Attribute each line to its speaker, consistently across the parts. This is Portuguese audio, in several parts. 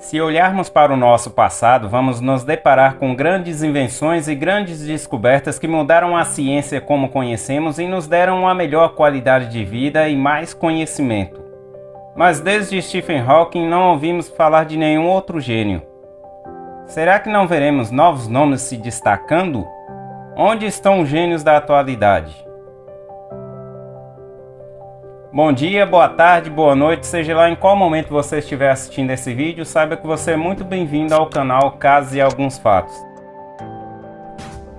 Speaker 1: Se olharmos para o nosso passado, vamos nos deparar com grandes invenções e grandes descobertas que mudaram a ciência como conhecemos e nos deram uma melhor qualidade de vida e mais conhecimento. Mas desde Stephen Hawking não ouvimos falar de nenhum outro gênio. Será que não veremos novos nomes se destacando? Onde estão os gênios da atualidade? Bom dia, boa tarde, boa noite, seja lá em qual momento você estiver assistindo esse vídeo, saiba que você é muito bem-vindo ao canal Casos e Alguns Fatos.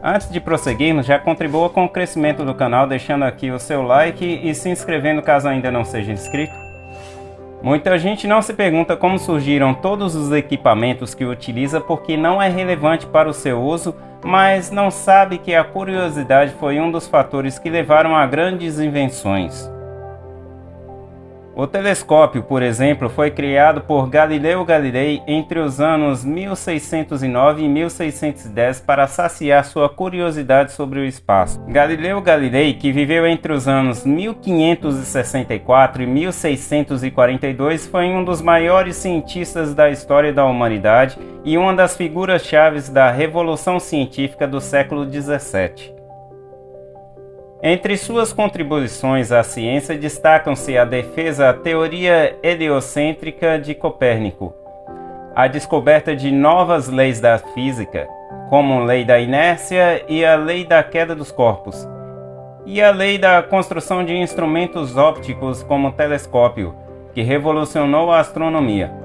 Speaker 1: Antes de prosseguirmos, já contribua com o crescimento do canal deixando aqui o seu like e se inscrevendo caso ainda não seja inscrito. Muita gente não se pergunta como surgiram todos os equipamentos que utiliza porque não é relevante para o seu uso, mas não sabe que a curiosidade foi um dos fatores que levaram a grandes invenções. O telescópio, por exemplo, foi criado por Galileu Galilei entre os anos 1609 e 1610 para saciar sua curiosidade sobre o espaço. Galileu Galilei, que viveu entre os anos 1564 e 1642, foi um dos maiores cientistas da história da humanidade e uma das figuras-chave da Revolução Científica do século XVII. Entre suas contribuições à ciência destacam-se a defesa da teoria heliocêntrica de Copérnico, a descoberta de novas leis da física, como a lei da inércia e a lei da queda dos corpos, e a lei da construção de instrumentos ópticos como o telescópio, que revolucionou a astronomia.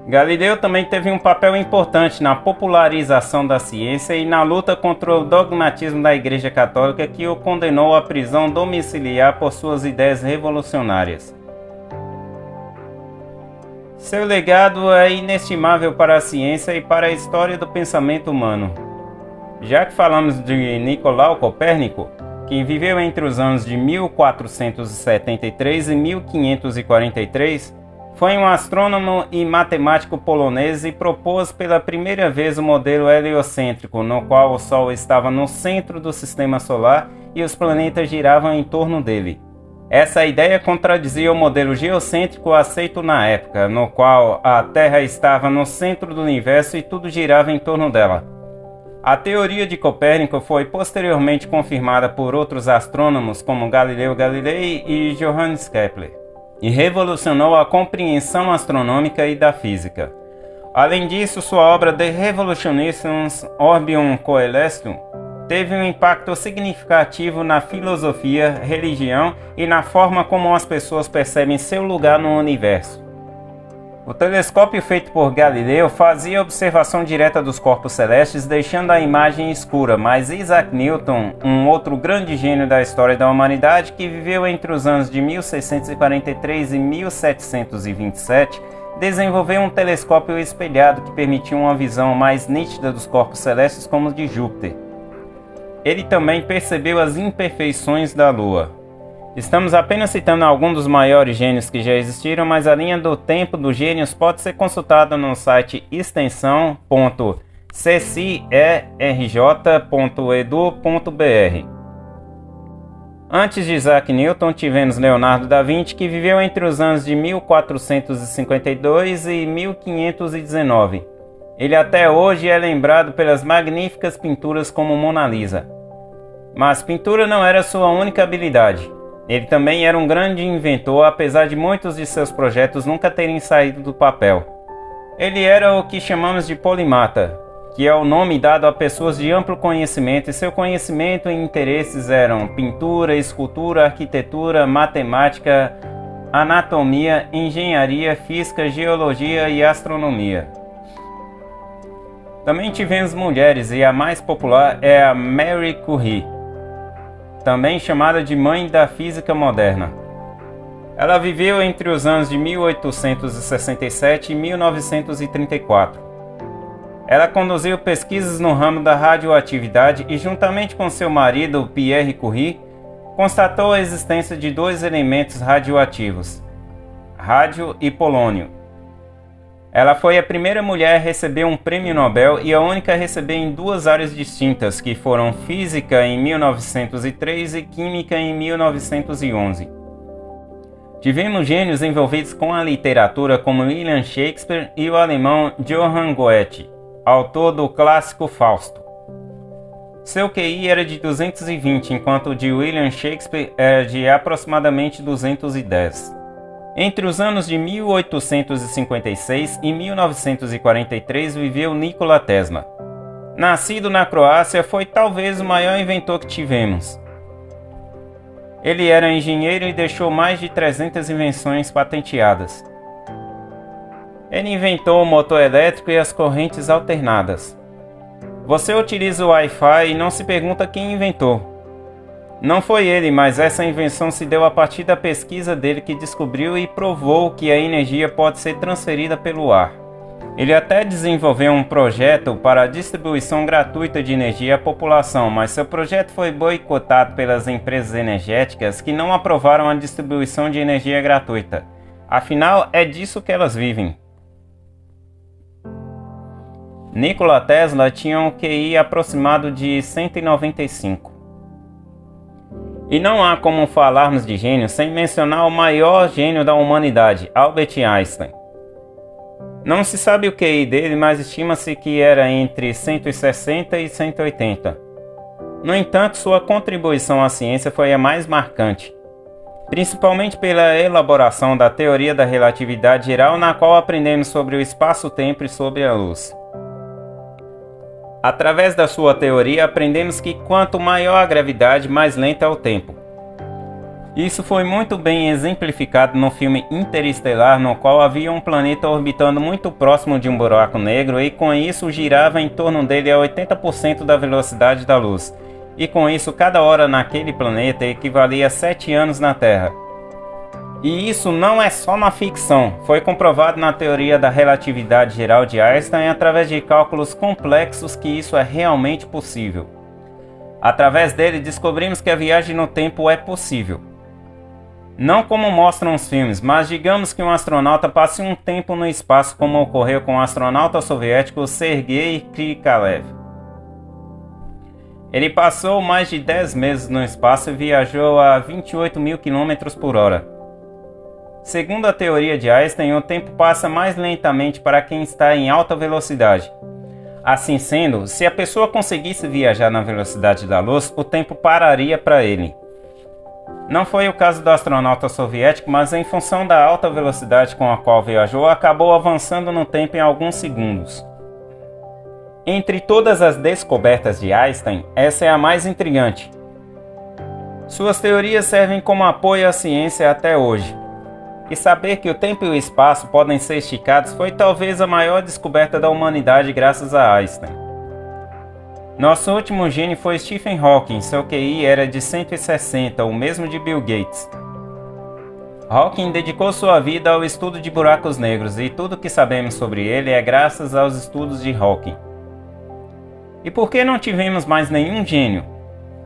Speaker 1: Galileu também teve um papel importante na popularização da ciência e na luta contra o dogmatismo da Igreja Católica que o condenou à prisão domiciliar por suas ideias revolucionárias. Seu legado é inestimável para a ciência e para a história do pensamento humano. Já que falamos de Nicolau Copérnico, que viveu entre os anos de 1473 e 1543, foi um astrônomo e matemático polonês e propôs pela primeira vez o modelo heliocêntrico, no qual o Sol estava no centro do sistema solar e os planetas giravam em torno dele. Essa ideia contradizia o modelo geocêntrico aceito na época, no qual a Terra estava no centro do universo e tudo girava em torno dela. A teoria de Copérnico foi posteriormente confirmada por outros astrônomos como Galileu Galilei e Johannes Kepler, e revolucionou a compreensão astronômica e da física. Além disso, sua obra De Revolutionis Orbium Coelestium teve um impacto significativo na filosofia, religião e na forma como as pessoas percebem seu lugar no universo. O telescópio feito por Galileu fazia observação direta dos corpos celestes, deixando a imagem escura, mas Isaac Newton, um outro grande gênio da história da humanidade que viveu entre os anos de 1643 e 1727, desenvolveu um telescópio espelhado que permitia uma visão mais nítida dos corpos celestes como o de Júpiter. Ele também percebeu as imperfeições da Lua. Estamos apenas citando alguns dos maiores gênios que já existiram, mas a linha do tempo dos gênios pode ser consultada no site extensão.ccerj.edu.br. Antes de Isaac Newton, tivemos Leonardo da Vinci, que viveu entre os anos de 1452 e 1519. Ele até hoje é lembrado pelas magníficas pinturas como Mona Lisa. Mas pintura não era sua única habilidade. Ele também era um grande inventor, apesar de muitos de seus projetos nunca terem saído do papel. Ele era o que chamamos de polimata, que é o nome dado a pessoas de amplo conhecimento, e seu conhecimento e interesses eram pintura, escultura, arquitetura, matemática, anatomia, engenharia, física, geologia e astronomia. Também tivemos mulheres, e a mais popular é a Marie Curie, também chamada de mãe da física moderna. Ela viveu entre os anos de 1867 e 1934. Ela conduziu pesquisas no ramo da radioatividade e, juntamente com seu marido Pierre Curie, constatou a existência de dois elementos radioativos, rádio e polônio. Ela foi a primeira mulher a receber um prêmio Nobel e a única a receber em duas áreas distintas, que foram física em 1903 e química em 1911. Tivemos gênios envolvidos com a literatura como William Shakespeare e o alemão Johann Goethe, autor do clássico Fausto. Seu QI era de 220, enquanto o de William Shakespeare era de aproximadamente 210. Entre os anos de 1856 e 1943 viveu Nikola Tesla. Nascido na Croácia, foi talvez o maior inventor que tivemos. Ele era engenheiro e deixou mais de 300 invenções patenteadas. Ele inventou o motor elétrico e as correntes alternadas. Você utiliza o Wi-Fi e não se pergunta quem inventou. Não foi ele, mas essa invenção se deu a partir da pesquisa dele que descobriu e provou que a energia pode ser transferida pelo ar. Ele até desenvolveu um projeto para a distribuição gratuita de energia à população, mas seu projeto foi boicotado pelas empresas energéticas que não aprovaram a distribuição de energia gratuita. Afinal, é disso que elas vivem. Nikola Tesla tinha um QI aproximado de 195. E não há como falarmos de gênio sem mencionar o maior gênio da humanidade, Albert Einstein. Não se sabe o QI dele, mas estima-se que era entre 160 e 180. No entanto, sua contribuição à ciência foi a mais marcante, principalmente pela elaboração da teoria da relatividade geral, na qual aprendemos sobre o espaço-tempo e sobre a luz. Através da sua teoria, aprendemos que quanto maior a gravidade, mais lento é o tempo. Isso foi muito bem exemplificado no filme Interestelar, no qual havia um planeta orbitando muito próximo de um buraco negro e com isso girava em torno dele a 80% da velocidade da luz. E com isso, cada hora naquele planeta equivalia a 7 anos na Terra. E isso não é só na ficção, foi comprovado na teoria da relatividade geral de Einstein através de cálculos complexos que isso é realmente possível. Através dele descobrimos que a viagem no tempo é possível. Não como mostram os filmes, mas digamos que um astronauta passe um tempo no espaço, como ocorreu com o astronauta soviético Sergei Krikalev. Ele passou mais de 10 meses no espaço e viajou a 28 mil km por hora. Segundo a teoria de Einstein, o tempo passa mais lentamente para quem está em alta velocidade. Assim sendo, se a pessoa conseguisse viajar na velocidade da luz, o tempo pararia para ele. Não foi o caso do astronauta soviético, mas em função da alta velocidade com a qual viajou, acabou avançando no tempo em alguns segundos. Entre todas as descobertas de Einstein, essa é a mais intrigante. Suas teorias servem como apoio à ciência até hoje. E saber que o tempo e o espaço podem ser esticados foi talvez a maior descoberta da humanidade graças a Einstein. Nosso último gênio foi Stephen Hawking, seu QI era de 160, o mesmo de Bill Gates. Hawking dedicou sua vida ao estudo de buracos negros e tudo o que sabemos sobre ele é graças aos estudos de Hawking. E por que não tivemos mais nenhum gênio?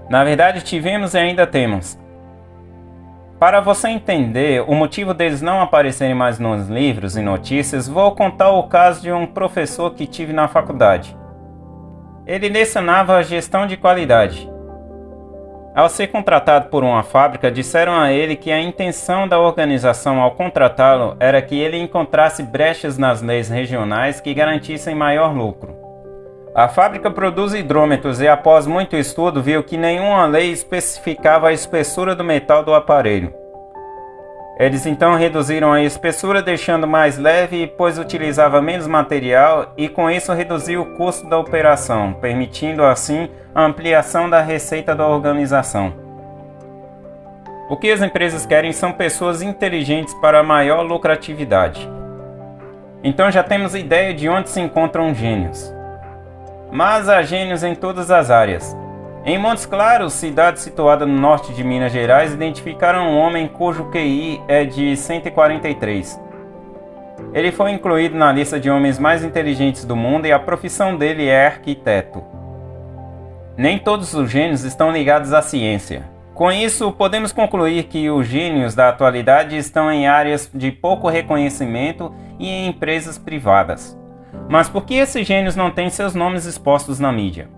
Speaker 1: Na verdade, tivemos e ainda temos. Para você entender o motivo deles não aparecerem mais nos livros e notícias, vou contar o caso de um professor que tive na faculdade. Ele lecionava a gestão de qualidade. Ao ser contratado por uma fábrica, disseram a ele que a intenção da organização ao contratá-lo era que ele encontrasse brechas nas leis regionais que garantissem maior lucro. A fábrica produz hidrômetros e, após muito estudo, viu que nenhuma lei especificava a espessura do metal do aparelho. Eles então reduziram a espessura, deixando mais leve, pois utilizava menos material e com isso reduziu o custo da operação, permitindo assim a ampliação da receita da organização. O que as empresas querem são pessoas inteligentes para maior lucratividade. Então já temos ideia de onde se encontram gênios. Mas há gênios em todas as áreas. Em Montes Claros, cidade situada no norte de Minas Gerais, identificaram um homem cujo QI é de 143. Ele foi incluído na lista de homens mais inteligentes do mundo e a profissão dele é arquiteto. Nem todos os gênios estão ligados à ciência. Com isso, podemos concluir que os gênios da atualidade estão em áreas de pouco reconhecimento e em empresas privadas. Mas por que esses gênios não têm seus nomes expostos na mídia?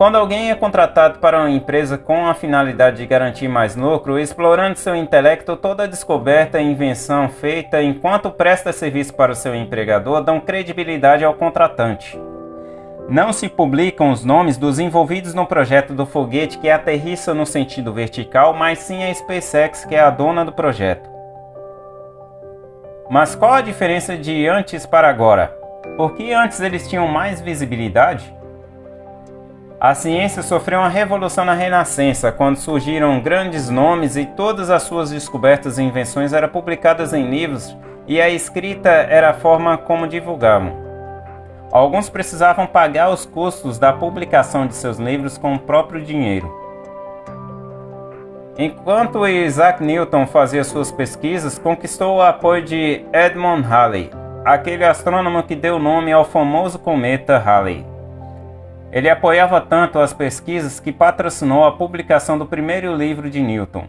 Speaker 1: Quando alguém é contratado para uma empresa com a finalidade de garantir mais lucro, explorando seu intelecto, toda descoberta e invenção feita enquanto presta serviço para o seu empregador dão credibilidade ao contratante. Não se publicam os nomes dos envolvidos no projeto do foguete que aterrissa no sentido vertical, mas sim a SpaceX, que é a dona do projeto. Mas qual a diferença de antes para agora? Por que antes eles tinham mais visibilidade? A ciência sofreu uma revolução na Renascença, quando surgiram grandes nomes e todas as suas descobertas e invenções eram publicadas em livros e a escrita era a forma como divulgavam. Alguns precisavam pagar os custos da publicação de seus livros com o próprio dinheiro. Enquanto Isaac Newton fazia suas pesquisas, conquistou o apoio de Edmund Halley, aquele astrônomo que deu nome ao famoso cometa Halley. Ele apoiava tanto as pesquisas que patrocinou a publicação do primeiro livro de Newton.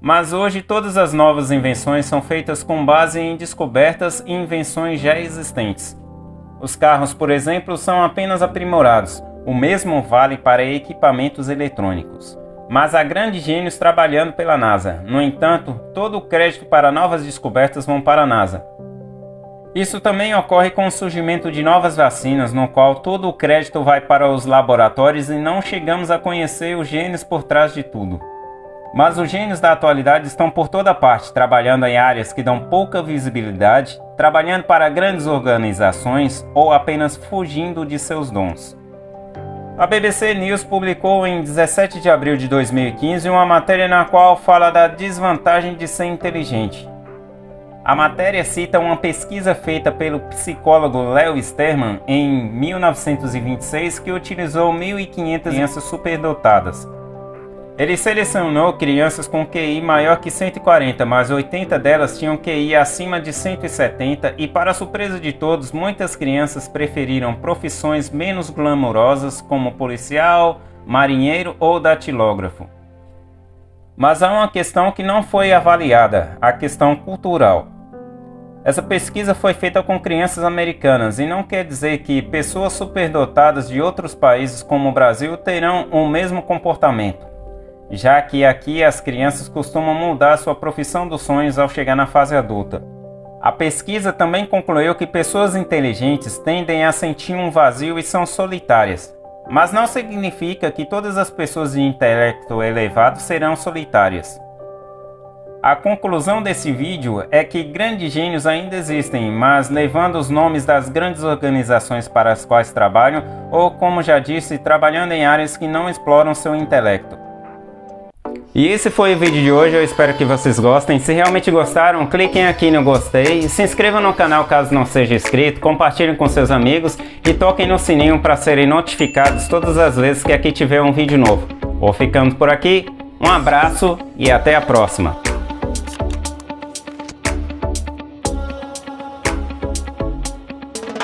Speaker 1: Mas hoje todas as novas invenções são feitas com base em descobertas e invenções já existentes. Os carros, por exemplo, são apenas aprimorados. O mesmo vale para equipamentos eletrônicos. Mas há grandes gênios trabalhando pela NASA. No entanto, todo o crédito para novas descobertas vão para a NASA. Isso também ocorre com o surgimento de novas vacinas, no qual todo o crédito vai para os laboratórios e não chegamos a conhecer os gênios por trás de tudo. Mas os gênios da atualidade estão por toda parte, trabalhando em áreas que dão pouca visibilidade, trabalhando para grandes organizações ou apenas fugindo de seus dons. A BBC News publicou em 17 de abril de 2015 uma matéria na qual fala da desvantagem de ser inteligente. A matéria cita uma pesquisa feita pelo psicólogo Leo Sterman em 1926 que utilizou 1.500 crianças superdotadas. Ele selecionou crianças com QI maior que 140, mas 80 delas tinham QI acima de 170 e, para surpresa de todos, muitas crianças preferiram profissões menos glamourosas como policial, marinheiro ou datilógrafo. Mas há uma questão que não foi avaliada, a questão cultural. Essa pesquisa foi feita com crianças americanas e não quer dizer que pessoas superdotadas de outros países como o Brasil terão o mesmo comportamento, já que aqui as crianças costumam mudar sua profissão dos sonhos ao chegar na fase adulta. A pesquisa também concluiu que pessoas inteligentes tendem a sentir um vazio e são solitárias. Mas não significa que todas as pessoas de intelecto elevado serão solitárias. A conclusão desse vídeo é que grandes gênios ainda existem, mas levando os nomes das grandes organizações para as quais trabalham, ou, como já disse, trabalhando em áreas que não exploram seu intelecto. E esse foi o vídeo de hoje, eu espero que vocês gostem. Se realmente gostaram, cliquem aqui no gostei, se inscrevam no canal caso não seja inscrito, compartilhem com seus amigos e toquem no sininho para serem notificados todas as vezes que aqui tiver um vídeo novo. Vou ficando por aqui, um abraço e até a próxima!